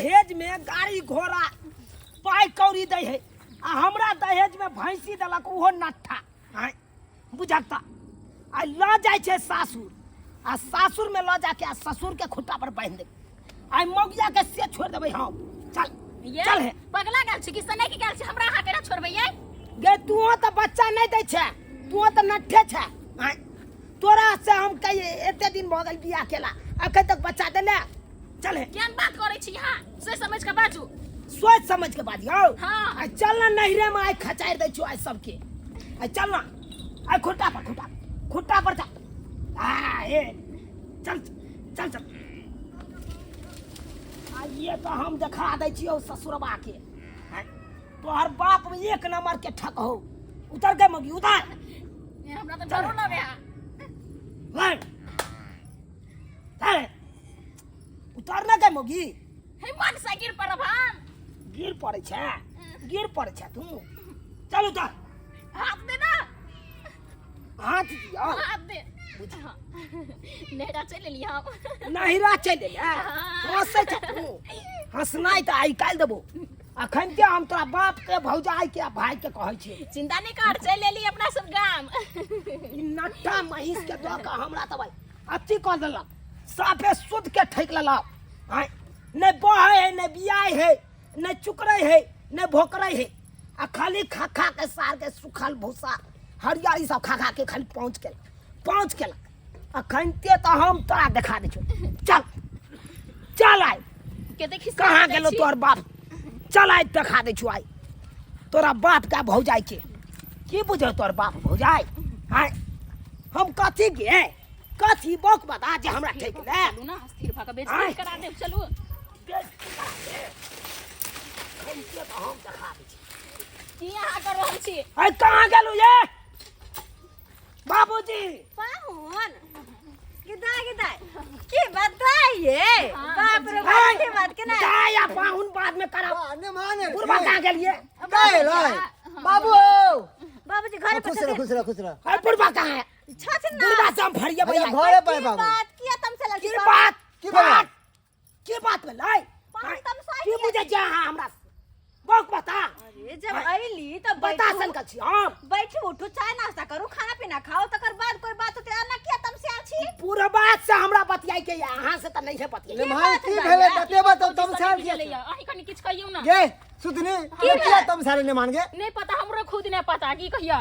दहेज में गाड़ी घोड़ा पाई कौड़ी दे है आ हमरा दहेज में भैंसी दलक उहो नट्ठा हैं बुझता आ ल जाय छे सासुर आ सासुर में ल जाके आ ससुर के खुट्टा पर बांध दे आ मौगिया के से छोड़ देबै हम चल चल है पगला गेल छी कि सने की गेल छी हमरा हां केना छोड़बै ये गे तू तो बच्चा नहीं दे छे तू तो नट्ठे छे हैं तोरा से हम कहिए एते दिन भ गेल बियाह केला अखन तक बच्चा देले चल है केन बात करै छी हां सोच समझ के बाजू सोच समझ के बाजियो हां चल ना नहरे में आई खचार दे छु आई सबके आई चल ना आई खुट्टा पर चल आ ए चल चल चल आ ये तो हम दिखा दे छियो ससुरबा के तोहर बाप में एक नंबर के ठक हो उतर के मगी उतर ये हमरा तो डरो लगे वन चल उतरना के मगी हे मन से गिर परभान गिर पड़े छे तू चल उतर हाथ दे ना हाथ दिया हाथ दे नेड़ा चले लिया हम नहिरा चले ले हंसे छ तू हंसनाई त आई काल देबो अखन के हम तोरा बाप के भौजाई के भाई के कहै छी चिंता नहीं कर चले ली अपना सब गाम ई नट्ठा महिष के दो का हमरा त भाई अति कर देलक साफे सुध के ठेक लेलक हां ने बहै है ने बियाह है ने चुकरै है ने भोकरै है आ खाली खा के सार के सुखल भूसा हरियाली सब खा के खाली पहुंच के अखन ते तो हम तोरा दिखा दे चल चल आई के देखी कहाँ गेलो तोर बाप चल आई दिखा दे छु आई तोरा बाप का भौजाई के की बुझो तोर बाप भौजाई हां हम कथी गे कथी बक बता जे हमरा ठेक ले चलू ना स्थिर भा के बेइज्जती करा दे चलू हम दिखा दे की यहां कर रहल छी आई कहाँ गेलू ये बाबूजी पाहुन किदाय की बताइए बाप रे बाप के बात के ना या पाहुन बाद में करा माने बुढ़वा कहाँ गेलिए गए बाबू बाबूजी घर पर खुश रह अरे बुढ़वा कहाँ है छथिन ना बुढ़वा से हम फरिया भैया घरे पे बाबू बात किया तुमसे लड़की की बात में लाई तुम सही की बुझे जा हमरा बक बता अरे जब आईली तब बता सन का छी हम बैठी उठो चाय नाश्ता करू खाना पीना खाओ तकर बाद कोई बात होते ना किया तुमसे आछी पूरा बात से हमरा बतियाई के यहाँ से त नहीं है बतियाई भाई की भेले बतेबा तुम सार के ले अही कनी किछ कहियो ना गे सुधनी किया तुम सारे ने मान गए नहीं पता हमरो खुद नहीं पता की कहिया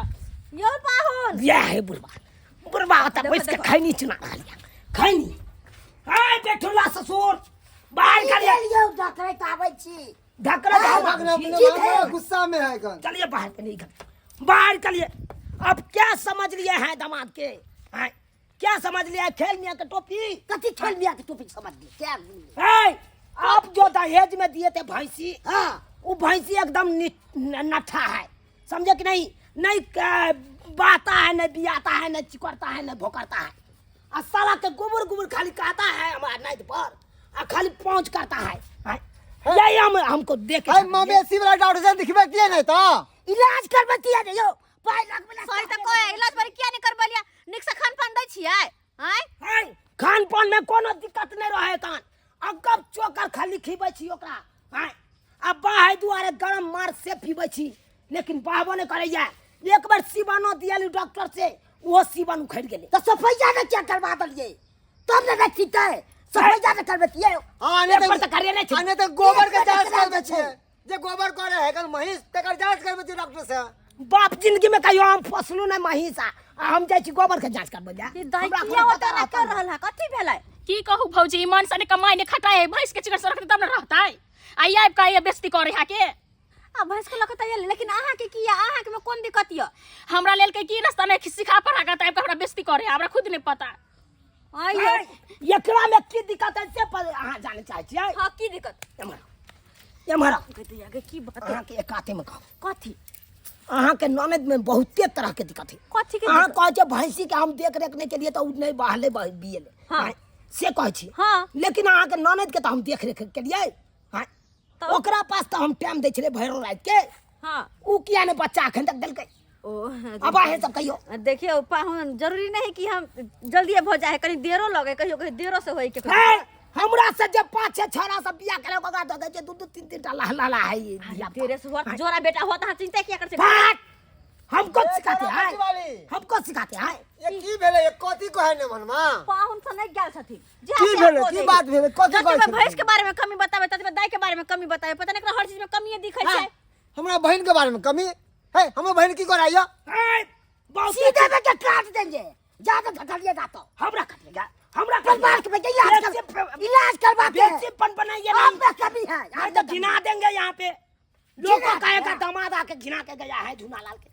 यो पाहुन ये है बुढ़वा होता बैठ के खैनी चुना लिया खैनी हाय बेठुला ससुर बाहर करिए यो डकरे आबै छी ढकरा गुस्सा में है कौन चलिए बाहर के नहीं बाहर चलिए अब क्या समझ लिए हैं दामाद के हैं क्या समझ लिया खेल मियां के टोपी कथी खेल मियां के टोपी समझ ली क्या है आप जो दहेज में दिए थे भैंसी हाँ वो भैंसी एकदम नट्ठा है समझे कि नहीं बाता है न बियाता है न चिकरता है न भोकरता है और साला के गोबर खाली कहता है हमारा नाइट पर और खाली पहुंच करता है यही हमको देख मवेशी वाला डॉक्टर से दिखबे किए नहीं तो इलाज करबे दिया जो पाई लाख में सही त कोई इलाज पर किया नहीं करबलिया निक से खान पान दै छियै हैं खान पान में कोनो दिक्कत नहीं रहे तन अगब चोकर खाली खिबै छी ओकरा हैं अब बाहर दुआरे गरम मार से पीबै छी लेकिन बाहबो नहीं करैया एक बार सिवानो दियाली डॉक्टर से वो सिवान उखड़ गेले तो सफैया में क्या करवा दलिए तब न देखिते सफैया में करबतिए हां ने पर त करिए नहीं छी आने तो गोबर के जांच करबे छे जे गोबर करे है कल महिष तकर जांच करबे छी डॉक्टर से बाप जिंदगी में कहियो हम फसलू नहीं महिषा हम जाय छी गोबर के जांच करबे जा किया होता ना कर रहल है कथी भेलै की कहू भौजी मन से कमाई ने खटाए भैंस के चिकर से रखते तब न रहताई आई आब का ये बेइज्जती करे हा के आ भैंस को लगता है लेकिन आहा के किया आहा के में कोन दिक्कत य हमरा लेल के की रास्ता नहीं सिखा पढ़ा का टाइप हमरा बेइज्जती करे हमरा खुद नहीं पता आइयो एकरा में की दिक्कत है से पर अहाँ जाने चाहे छियै हां की दिक्कत एमहरा कहते आगे की बात अहाँ के एकाते में कहो कथी अहाँ के ननद में बहुते तरह के दिक्कत है कथी के अहाँ कहे छे भैंसी के हम देख रेख नहीं के लिए तो नहीं बहले बियले हाँ। से कहे छी हां लेकिन अहाँ के ननद के तो हम देख रेख के लिए हां ओकरा पास तो हम टाइम दै छले भैरो रात के हां ऊ किया ने बच्चा अखन तक देलकै ओ अब आहे सब कहियो देखिए पाहुन जरूरी नहीं कि हम जल्दी हो जाए कहीं देरो लगे कहियो कहीं देरो से होई के है हमरा से जब 5-6 छोरा सब बियाह करे ओकरा दे दे 2-3 टा लहला है ये दिया तेरे से हुआ जोरा बेटा होता है चिंता क्या करते बात हमको सिखाते हैं वाली हमको सिखाते हैं ये की भेले ये कथी कहे ने मनमा पाहुन से नहीं गेल छथि की भेले की बात भेले कथी जब कहे भैंस के बारे में कमी बतावे तब दाई के बारे में कमी बतावे पता नहीं हर चीज में कमी दिखै छै हमरा बहन के बारे में कमी है हमर बहन की कराइयो बहुत सीधे में के काट देंगे ज्यादा घटलिएगा तो हमरा कटिएगा हमरा परिवार के बेटे इलाज करवाते हैं बेचीपन बनाइए आप में कमी है नहीं तो घिना देंगे यहाँ पे लोगों कहेगा दामाद आके घिना के गया है झूनालाल के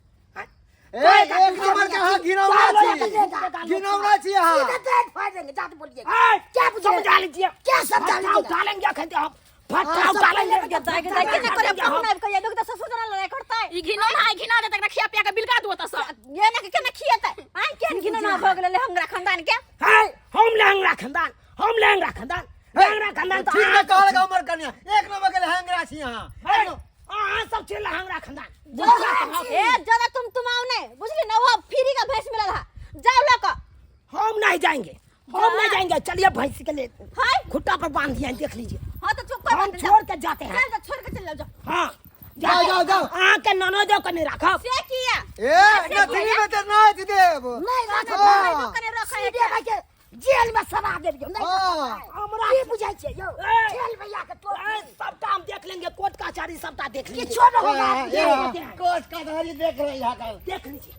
एक नंबर के हां घिनौना छी हां सीधे पेट फाड़ देंगे जाते बोलिए क्या समझा लीजिए क्या समझा लीजिए डालेंगे कहते हम फटाओ डालेंगे दाई के ना करे पाहुन आब के लोग तो ससुर जना लड़ाई करता है ई घिना दे तक खिया पिया के बिलका दो त सब ये ना के ना खियाता आई केन घिनो ना भ गेले हंगरा खानदान के है हम लहंगरा खानदान लहंगरा खानदान तो ठीक है कहल हमर कन्या एक नंबर के हैंगरा छी हां हां सब चीज लहंगरा खानदान ए ज्यादा तुम आओ ने बुझली ना वो फ्री का भैंस मिलल है जाओ लक हम नहीं जाएंगे चलिए भैंस के लिए हाय खुट्टा पर बांध दिया देख लीजिए हां तो चुप कर हम छोड़ के जाते हैं चल छोड़ के चल जाओ हाँ जाओ आके ननदो को नहीं रखा से किया ए नथनी में तो ना देब नहीं रखे भाई तो करे रखा है सीधे में के जेल में सवा देंगे नहीं हां हमरा की बुझाई छै यो ए, जेल में या के तो सबटा हम देख लेंगे कोर्ट कचहरी सबटा देख लीजिए किछो न होगा कोच का धारी देख रही है कल देख लीजिए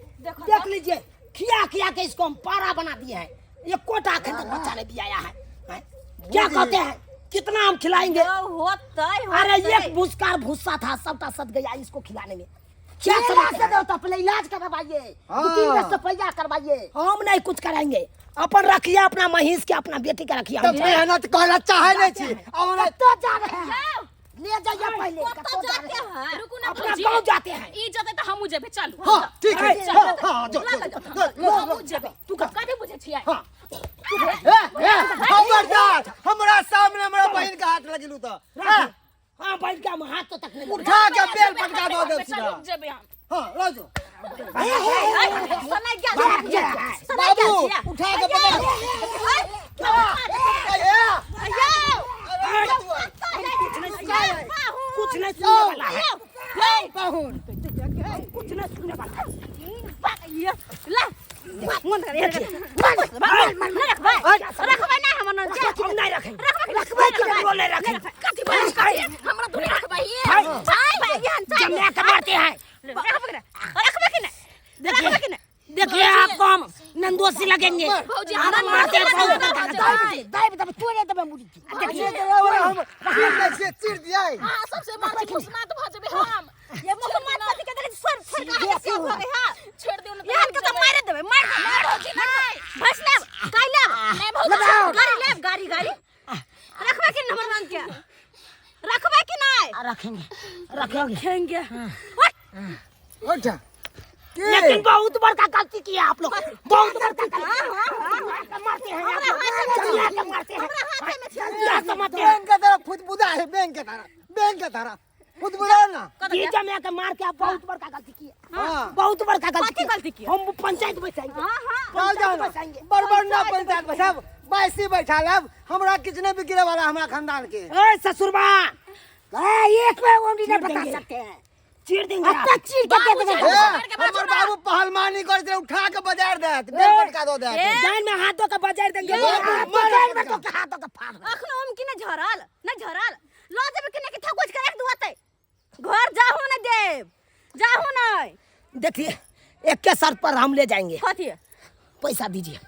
देख लीजिए खिया के इसको हम पारा बना दिए हैं ये कोटा आखिर तक बच्चा ने भी आया है हैं? क्या कहते हैं कितना हम खिलाएंगे अरे एक भूसकार भूसा था सबका सद गया इसको खिलाने में क्या इलाज समझते से हैं? दो तो पहले इलाज करवाइए हाँ। 2-3 रुपया करवाइए हम नहीं कुछ कराएंगे अपन रखिए अपना महिष के अपना बेटी के रखिए तब मेहनत कहला चाहे नहीं छी हमरा तो जा रहे हैं ले जाइए पहले तो जा रहे हैं रुकू ना अपना भौजी गाँव जाते हैं ई जते त हमहु जेबे चलू हां ठीक है हां जो हमहु जेबे तू कथि बुझे छियै हां खबरदार हमरा सामने हमरा बहन के हाथ लगिलू तो हाँ बैठ के हम हाथ तो तक नहीं उठा के बेल पटका दो दे सीधा चलू जेबे हम हां राजू समय क्या बाबू उठा के पकड़ कुछ नहीं सुनने वाला है कुछ नहीं सुनने वाला है हम नहीं रखेंगे बोले रखेंगे कथि बस हमरा दूर रखबै जब मैं मारते हैं देखिए आपको हम नंदोसी लगेंगे भौजी हम हमरा मारते हैं दाई तब तोड़े मुड़ी देखिए हम कैसे चिर दिया हां सबसे मार मुस्मात भ जेबे हम ये मुसलमान पति के देख सर छड़का के हो गए हां छोड़ दियो ना यार के तो मारे देबे मार भौजी नहीं भैंस लेब गाय लेब नहीं भौजी गाड़ी लेब गाड़ी रखबे कि हमर मान के रखबे कि नहीं रखेंगे उठा लेकिन बहुत बड़का गलती किया आप लोग बहुत बड़का गलती मारते हैं मारते हैं बैंक के तरह फुदबुदा है बैंक के तरह फुदबुदा ना ये जमे के मार के आप बहुत बड़का गलती किए हां बहुत बड़का कथी गलती गलती किए? हम पंचायत बैठाएंगे हां चल जाओ बड़बड़ ना पंचायत में सब बाईसी बैठा लेब हमरा किचने भी गिरे वाला हमरा खानदान के ए ससुरबा एक में उंगली नहीं बता सकते हैं चीर देंगे अब तक चीर के दे देंगे हमर बाबू पहलवानी कर दे उठा के बाजार दे बेल पटका दो दे जान में हाथों का बाजार देंगे मोबाइल में तो हाथों का फाड़ अखनो हम कि नहीं झरल लो जब कि नहीं ठकुच कर दुआते घर जाहू न देव जाहू नहीं देखिए एक के शर्त पर हम ले जाएंगे कथी पैसा दीजिए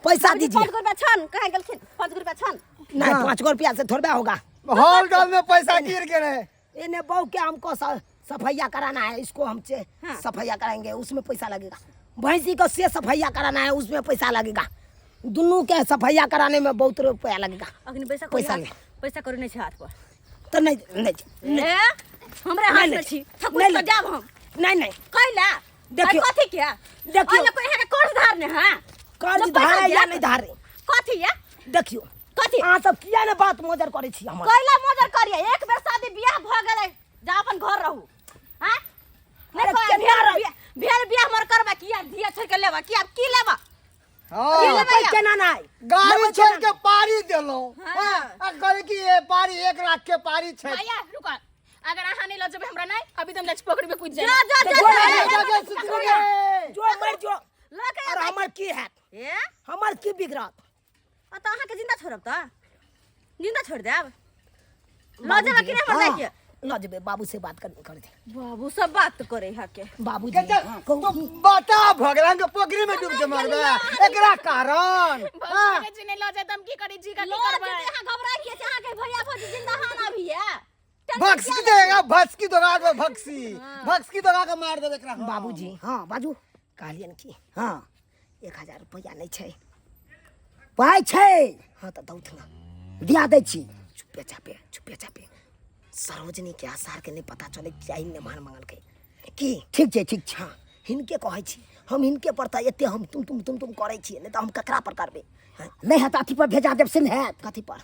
पैसा दीजिए 5 रुपया छन कहां गेलखिन 5 रुपया छन नहीं 5 रुपया से थोड़ा होगा हॉल डॉल में पैसा गिर गए इन्हें बहू के हमको सफाइया कराना है इसको हम से हाँ। सफाइया कराएंगे उसमें पैसा लगेगा भैंसी को से सफाइया कराना है उसमें पैसा लगेगा दोनों के सफाइया कराने में बहुत रुपया लगेगा अखनी पैसा ले पैसा करू नहीं छै हाथ पर तो नहीं ए हमरे हाथ में छी ठकुच तो जाब हम नहीं कैला देखियो। कथी के देखियो। ओने कोई है कर्ज धारने हां कर्ज धारे या नहीं धारे कथी है देखियो कथी अहाँ सब किया ने बात मोजर करे छी हमर कैला मदर करिए एक बेर शादी बियाह भ गेलै जा अपन घर रहू हां अरे नहीं केना भेर बियाह मर करबा किया धिया छोड़ के लेबा कि अब की लेबा हाँ। ये कोई केना नहीं गाड़ी छोड़ के पारी देलो हां आ कहले कि ये पारी 1 लाख के पारी छै भैया रुको, अगर अहाँ नहीं लजबे हमरा नहीं, अभी तुम लच पकड़ी में कूद जाए। जो मर जो और हमर की है ए हमर की बिगड़त आ त अहाँ के जिंदा छोड़ब त जिंदा छोड़ देब ल जाब कि नहीं हमर देखिए लजबे बाबू से बात कर दे बाबू सब बात करे है के बाबूजी तो बता भगवान के पोखरी में डूब के मरबे एकरा कारण भैया जी ने ल जाए तुम की करी जी का की करबे? अहाँ घबराई के अहाँ के भैया भौजी जिंदा हाना भी है भक्सी देगा भक्सी दोगा के भक्सी दोगा के मार देबे एकरा बाबूजी हाँ बाजू कहलियन की हाँ 1000 रुपया नहीं छै पाई छै हाँ तो दौथ ना दिया दे छी चुपे चापे सरोजनी के आसार के नहीं पता चले चाहिए ने मान मंगल के की ठीक छै हाँ हिनके कहै छी हम हिनके पर त एते हम तुम करै छी नहीं तो हम ककरा पर करबे नहीं है अथी पर भेजा देब सिन है कथी पर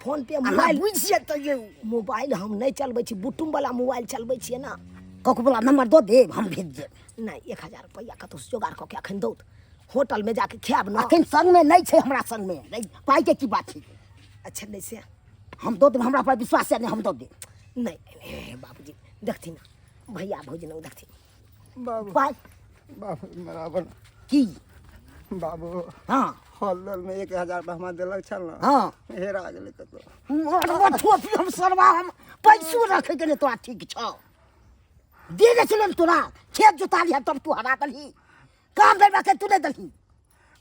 फोन पे मोबाइल बुझिए तो ये मोबाइल हम नहीं चलबै छी बुटुम वाला मोबाइल चलबै छियै ना ककरो वाला नंबर दो देब हम भेज देब नहीं 1000 रुपया कतौ जोगाड़ क के अखन दौत होटल में जाके खायब ना अखन संग में नहीं छै हमरा संग में पाई के की बात छै अच्छा नहीं से हम दो देब हमरा पर विश्वास है नहीं हम दो देब नहीं बाबूजी देखती ना भैया भौजी न देखती बाबू पाई बाबू बराबर की बाबू हाँ हॉलल में 1000 रुपया हमरा देलक छल ना हाँ हेरा गेलै कतो हम सरवा हम पैसो रखे के नहीं तोरा ठीक छौ दे दे चल तोरा खेत जोता लिया तब तू हरा दलही काम देबा के तू नहीं दलही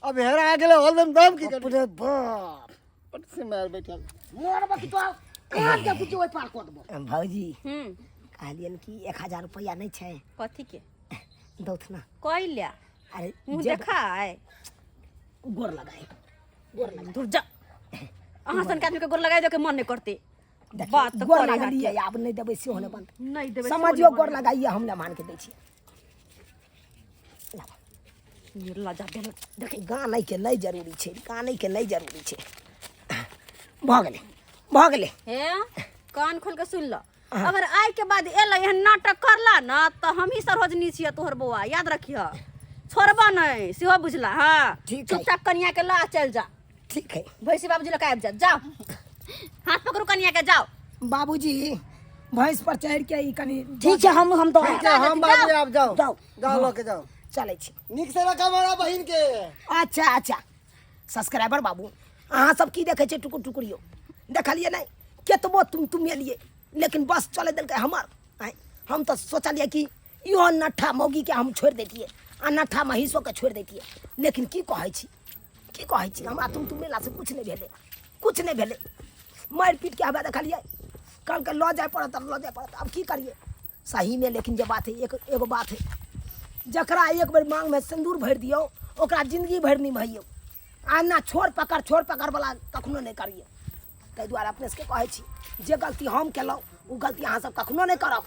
अब हेरा गेलै हॉलल में दाम की अरे बाप से मार बैठल मोरबा की तो काट के कुछ ओइ पार कर देबो भौजी हम्म कहलियन की 1000 रुपया नहीं छै कथी के दौथ ना कोई लिया अरे मुंह जे देखा है गोर लगाए दूर जा अहाँ सन के आदमी के गोर लगाए दे के मन नहीं करते बात तो गोर करे लगा है लिए अब नहीं देबै से होने बंद नहीं देबे समझियो गोर लगाइए हम ना मान के दै छी लजा देल देखी गानै के नहीं जरूरी छै गानै के नहीं जरूरी छै भ गेलै हे कान खोल के सुन ल अगर आइ के बाद एलै एहन नाटक करला ना तो हम ही सरोजनी छियै तोहर बौआ याद रखिह छोड़बा नहीं सेहो बुझला हाँ ठीक है। चुपचाप कनिया के ला चल जा ठीक है भैंसी बाबूजी लग आबि जा जाओ हाथ पकड़ू कनिया के जाओ बाबूजी भैंस पर चढ़ के ई कनी ठीक है हम तो ठीक है हम बाबू आप जाओ जाओ गाँव लो के जाओ चलै छी निक से रखा हमारा बहन के अच्छा सब्सक्राइबर बाबू अहाँ सब की देखे छै टुकुरियो देखलिए नहीं केतबो तुम एलिए लेकिन बस चले दिलकै हमर आँय हम तो सोचलिए कि इहो नट्ठा मौगी के हम छोड़ देतिए आ नट्ठा महिषो के छोड़ देतिए लेकिन की कहै छी हमरा तुम मेला से कुछ नहीं भेले मारि पीट के हवा देखलिए कल के लऽ जाए पड़त अब की करिए सही में लेकिन जे बात है एगो बात है जकरा एक बेर मांग में सिंदूर भरि दियो ओकरा जिंदगी भरि निभाइयो आ ना छोड़ पकड़ वाला कखनो नहीं करिए ताहि दुआरे अपने सबके कहै छी जे गलती हम केलहुँ ओ गलती अहाँ सब कखनो नहीं करब